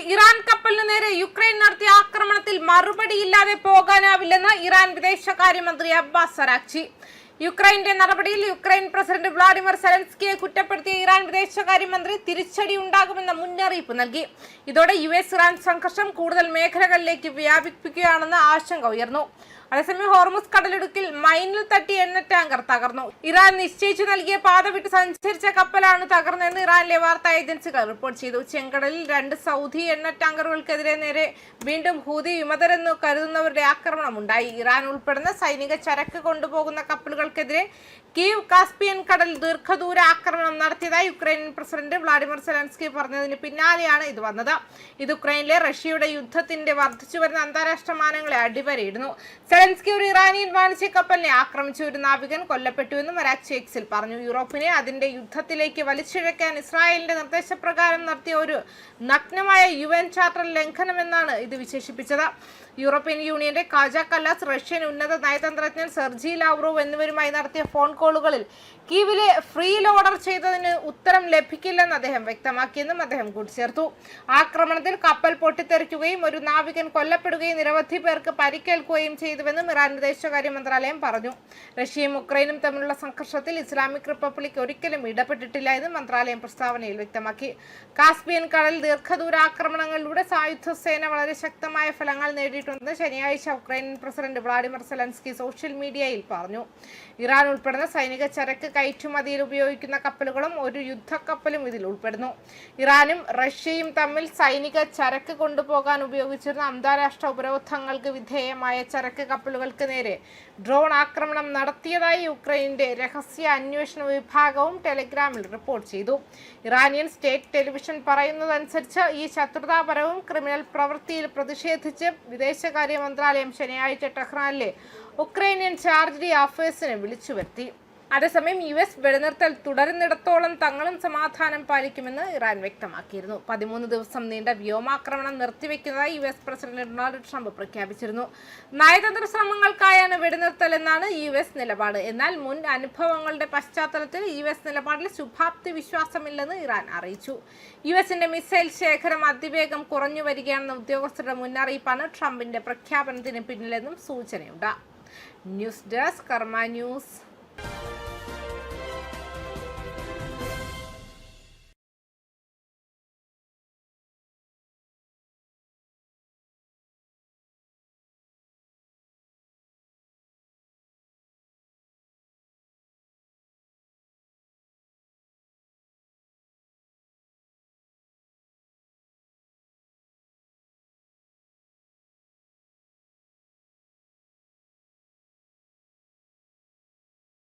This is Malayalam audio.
ഇറാൻ കപ്പലിന് നേരെ യുക്രൈൻ നടത്തിയ ആക്രമണത്തിൽ മറുപടിയില്ലാതെ പോകാനാവില്ലെന്ന് ഇറാൻ വിദേശകാര്യമന്ത്രി അബ്ബാസ് അരാക്ചി. യുക്രൈന്റെ നടപടിയിൽ യുക്രൈൻ പ്രസിഡന്റ് വ്ളാഡിമിർ സെലൻസ്കിയെ കുറ്റപ്പെടുത്തിയ ഇറാൻ വിദേശകാര്യമന്ത്രി തിരിച്ചടി ഉണ്ടാകുമെന്ന മുന്നറിയിപ്പ് നൽകി. ഇതോടെ US-ഇറാൻ സംഘർഷം കൂടുതൽ മേഖലകളിലേക്ക് വ്യാപിപ്പിക്കുകയാണെന്ന ആശങ്ക ഉയർന്നു. അതേസമയം ഹോർമുസ് കടലിടുക്കിൽ മൈനിൽ തട്ടി എണ്ണ ടാങ്കർ തകർന്നു. ഇറാൻ നിശ്ചയിച്ചു നൽകിയ പാത വിട്ട് സഞ്ചരിച്ച കപ്പലാണ് തകർന്നതെന്ന് ഇറാനിലെ വാർത്താ ഏജൻസികൾ റിപ്പോർട്ട് ചെയ്തു. ചെങ്കടലിൽ 2 സൗദി എണ്ണ ടാങ്കറുകൾക്കെതിരെ നേരെ വീണ്ടും ഹൂതി വിമതരെന്ന് കരുതുന്നവരുടെ ആക്രമണം ഉണ്ടായി. ഇറാൻ ഉൾപ്പെടുന്ന സൈനിക ചരക്ക് കൊണ്ടുപോകുന്ന കപ്പലുകൾക്കെതിരെ കീവ് കാസ്പിയൻ കടൽ ദീർഘദൂര ആക്രമണം നടത്തിയതായി യുക്രൈൻ പ്രസിഡന്റ് വ്ളാഡിമിർ സെലൻസ്കി പറഞ്ഞതിന് പിന്നാലെയാണ് ഇത് വന്നത്. ഇത് യുക്രൈനിലെ റഷ്യയുടെ യുദ്ധത്തിന്റെ വർദ്ധിച്ചുവരുന്ന അന്താരാഷ്ട്ര മാനങ്ങളെ അടിവരയിടുന്നു. സെലൻസ്കി ഒരു ഇറാനിയൻ വാണിജ്യ കപ്പലിനെ ആക്രമിച്ചു. ഒരു നാവികൻ കൊല്ലപ്പെട്ടുവെന്നും അരാക്ചി എക്സിൽ പറഞ്ഞു. യൂറോപ്പിനെ അതിന്റെ യുദ്ധത്തിലേക്ക് വലിച്ചിഴക്കാൻ ഇസ്രായേലിന്റെ നിർദ്ദേശപ്രകാരം നടത്തിയ ഒരു നഗ്നമായ UN ചാർട്ടർ ലംഘനമെന്നാണ് ഇത് വിശേഷിപ്പിച്ചത്. യൂറോപ്യൻ യൂണിയന്റെ കാജ കല്ലാസ്, റഷ്യൻ ഉന്നത നയതന്ത്രജ്ഞൻ സെർജി ലാവ്റോവ് എന്നിവരുമായി നടത്തിയ ഫോൺ കോളുകളിൽ കീവിലെ ഫ്രീ ലോഡർ ചെയ്തതിന് ഉത്തരം ലഭിക്കില്ലെന്ന് അദ്ദേഹം വ്യക്തമാക്കിയെന്നും അദ്ദേഹം കൂട്ടിച്ചേർത്തു. ആക്രമണത്തിൽ കപ്പൽ പൊട്ടിത്തെറിക്കുകയും ഒരു നാവികൻ കൊല്ലപ്പെടുകയും നിരവധി പേർക്ക് പരിക്കേൽക്കുകയും ചെയ്തുവെന്നും ഇറാൻ വിദേശകാര്യ മന്ത്രാലയം പറഞ്ഞു. റഷ്യയും ഉക്രൈനും തമ്മിലുള്ള സംഘർഷത്തിൽ ഇസ്ലാമിക് റിപ്പബ്ലിക് ഒരിക്കലും ഇടപെട്ടിട്ടില്ല എന്നും മന്ത്രാലയം പ്രസ്താവനയിൽ വ്യക്തമാക്കി. കാസ്പിയൻ കടൽ ദീർഘദൂര ആക്രമണങ്ങളിലൂടെ സായുധ സേന വളരെ ശക്തമായ ഫലങ്ങൾ നേടിയിട്ടുണ്ടെന്ന് ശനിയാഴ്ച Ukraine president Vladimir Zelensky social മീഡിയയിൽ പറഞ്ഞു. ഇറാൻ ഉൾപ്പെടുന്ന സൈനിക ചരക്ക് കയറ്റുമതിയിൽ ഉപയോഗിക്കുന്ന കപ്പലുകളും ഒരു യുദ്ധക്കപ്പലും ഇതിൽ ഉൾപ്പെടുന്നു. ഇറാനും റഷ്യയും തമ്മിൽ സൈനിക ചരക്ക് കൊണ്ടുപോകാൻ ഉപയോഗിച്ചിരുന്ന അന്താരാഷ്ട്ര ഉപരോധങ്ങൾക്ക് വിധേയമായ ചരക്ക് കപ്പലുകൾക്ക് നേരെ ഡ്രോൺ ആക്രമണം നടത്തിയതായി യുക്രൈന്റെ രഹസ്യ അന്വേഷണ വിഭാഗവും ടെലിഗ്രാമിൽ റിപ്പോർട്ട് ചെയ്തു. ഇറാനിയൻ സ്റ്റേറ്റ് ടെലിവിഷൻ പറയുന്നതനുസരിച്ച് ഈ ശത്രുതാപരവും ക്രിമിനൽ പ്രവൃത്തിയിൽ പ്രതിഷേധിച്ച് വിദേശകാര്യ മന്ത്രാലയം ശനിയാഴ്ച ടെഹ്റാനിലെ ഉക്രൈനിയൻ ചാർജ് അഫയേഴ്സിനെ വിളിച്ചു വരുത്തി. അതേസമയം US വെടിനിർത്തൽ തുടരുന്നിടത്തോളം തങ്ങളും സമാധാനം പാലിക്കുമെന്ന് ഇറാൻ വ്യക്തമാക്കിയിരുന്നു. 13 ദിവസം നീണ്ട വ്യോമാക്രമണം നിർത്തിവെക്കുന്നതായി US പ്രസിഡന്റ് ഡൊണാൾഡ് ട്രംപ് പ്രഖ്യാപിച്ചിരുന്നു. നയതന്ത്ര ശ്രമങ്ങൾക്കായാണ് വെടിനിർത്തൽ എന്നാണ് US നിലപാട്. എന്നാൽ മുൻ അനുഭവങ്ങളുടെ പശ്ചാത്തലത്തിൽ US നിലപാടിൽ ശുഭാപ്തി വിശ്വാസമില്ലെന്ന് ഇറാൻ അറിയിച്ചു. US-ന്റെ മിസൈൽ ശേഖരം അതിവേഗം കുറഞ്ഞു വരികയാണെന്ന ഉദ്യോഗസ്ഥരുടെ മുന്നറിയിപ്പാണ് ട്രംപിന്റെ പ്രഖ്യാപനത്തിന് പിന്നിലെന്നും സൂചനയുണ്ട്. ന്യൂസ് ഡെസ്ക് കർമ്മ ന്യൂസ്.